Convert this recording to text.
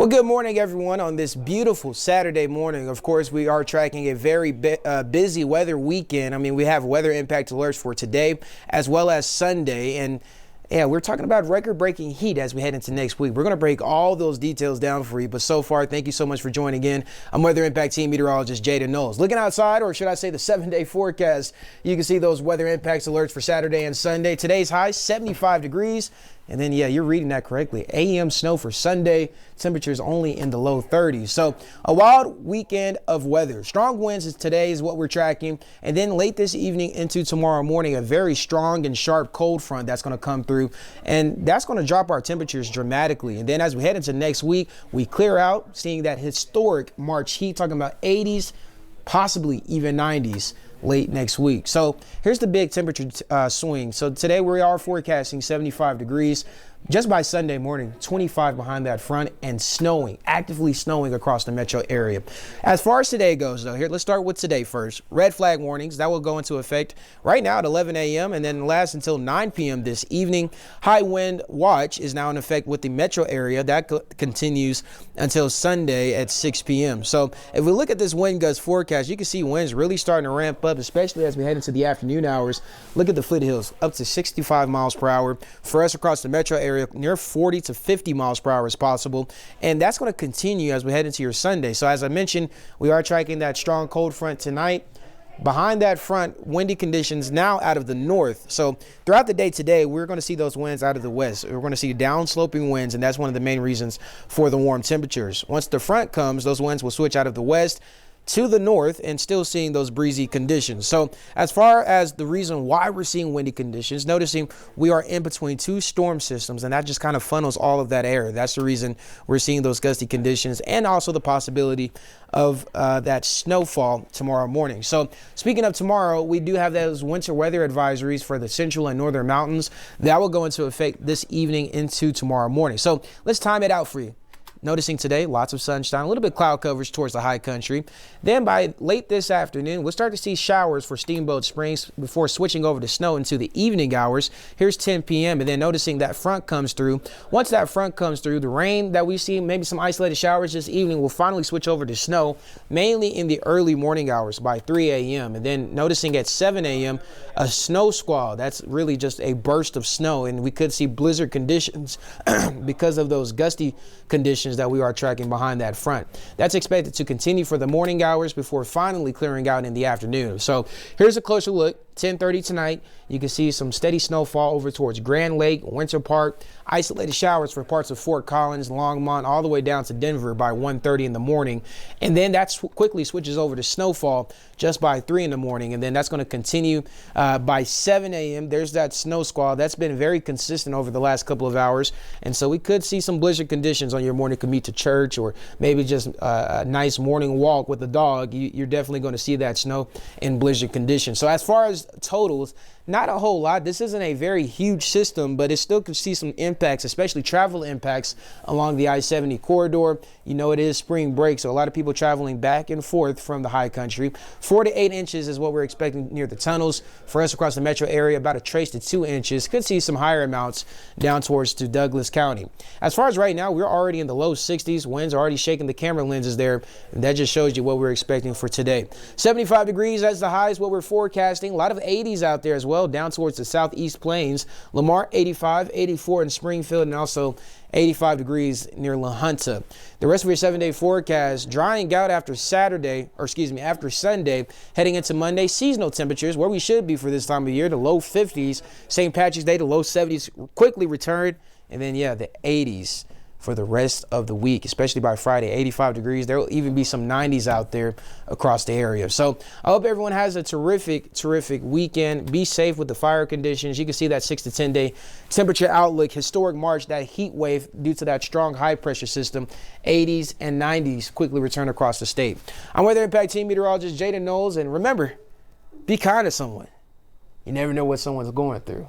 Well, good morning, everyone, on this beautiful Saturday morning. Of course, we are tracking a very busy weather weekend. I mean, we have weather impact alerts for today as well as Sunday. And yeah, we're talking about record-breaking heat as we head into next week. We're going to break all those details down for you. But so far, thank you so much for joining in. I'm Weather Impact Team Meteorologist Jaden Knowles. Looking outside, or should I say the 7-day forecast, you can see those weather impacts alerts for Saturday and Sunday. Today's high, 75 degrees. And then, yeah, you're reading that correctly. AM snow for Sunday. Temperatures only in the low 30s. So a wild weekend of weather. Strong winds today is what we're tracking. And then late this evening into tomorrow morning, a very strong and sharp cold front that's going to come through. And that's going to drop our temperatures dramatically. And then as we head into next week, we clear out, seeing that historic March heat, talking about 80s, possibly even 90s. Late next week. So here's the big temperature swing. So today we are forecasting 75 degrees. Just by Sunday morning, 25 behind that front and snowing, actively snowing across the metro area. As far as today goes, though, here, let's start with today first. Red flag warnings, that will go into effect right now at 11 a.m. and then last until 9 p.m. this evening. High wind watch is now in effect with the metro area. That continues until Sunday at 6 p.m. So if we look at this wind gust forecast, you can see winds really starting to ramp up, especially as we head into the afternoon hours. Look at the foothills, up to 65 miles per hour. For us across the metro area, near 40 to 50 miles per hour is possible. And that's going to continue as we head into your Sunday. So as I mentioned, we are tracking that strong cold front tonight. Behind that front, windy conditions now out of the north. So throughout the day today, we're going to see those winds out of the west. We're going to see downsloping winds, and that's one of the main reasons for the warm temperatures. Once the front comes, those winds will switch out of the west to the north and still seeing those breezy conditions. So as far as the reason why we're seeing windy conditions, noticing we are in between two storm systems, and that just kind of funnels all of that air. That's the reason we're seeing those gusty conditions, and also the possibility of that snowfall tomorrow morning. So speaking of tomorrow, we do have those winter weather advisories for the central and northern mountains. That will go into effect this evening into tomorrow morning. So let's time it out for you. Noticing today, lots of sunshine, a little bit cloud coverage towards the high country. Then by late this afternoon, we'll start to see showers for Steamboat Springs before switching over to snow into the evening hours. Here's 10 p.m. and then noticing that front comes through. Once that front comes through, the rain that we see, maybe some isolated showers this evening, will finally switch over to snow, mainly in the early morning hours by 3 a.m. And then noticing at 7 a.m., a snow squall. That's really just a burst of snow, and we could see blizzard conditions because of those gusty conditions that we are tracking behind that front. That's expected to continue for the morning hours before finally clearing out in the afternoon. So here's a closer look. 10:30 tonight, you can see some steady snowfall over towards Grand Lake, Winter Park, isolated showers for parts of Fort Collins, Longmont, all the way down to Denver by 1:30 in the morning. And then that quickly switches over to snowfall just by 3 in the morning. And then that's going to continue by 7 a.m. There's that snow squall. That's been very consistent over the last couple of hours. And so we could see some blizzard conditions on your morning commute to church, or maybe just a nice morning walk with the dog. You're definitely going to see that snow in blizzard conditions. So as far as totals, not a whole lot. This isn't a very huge system, but it still could see some impacts, especially travel impacts along the I-70 corridor. You know, it is spring break, so a lot of people traveling back and forth from the high country. 4 to 8 inches is what we're expecting near the tunnels. For us across the metro area, about a trace to 2 inches. Could see some higher amounts down towards to Douglas County. As far as right now, we're already in the low 60s. Winds are already shaking the camera lenses there, and that just shows you what we're expecting for today. 75 degrees, that's the highest what we're forecasting. A lot of 80s out there as well, down towards the southeast plains. Lamar 85, 84 in Springfield, and also 85 degrees near La Junta. The rest of your 7-day forecast drying out after Sunday, heading into Monday. Seasonal temperatures where we should be for this time of year, the low 50s. St. Patrick's Day, the low 70s quickly return, and then the 80s for the rest of the week, especially by Friday, 85 degrees. There will even be some 90s out there across the area. So I hope everyone has a terrific weekend. Be safe with the fire conditions. You can see that 6 to 10 day temperature outlook, historic March, that heat wave due to that strong high pressure system, 80s and 90s quickly return across the state. I'm Weather Impact Team Meteorologist Jaden Knowles, and remember, be kind to someone. You never know what someone's going through.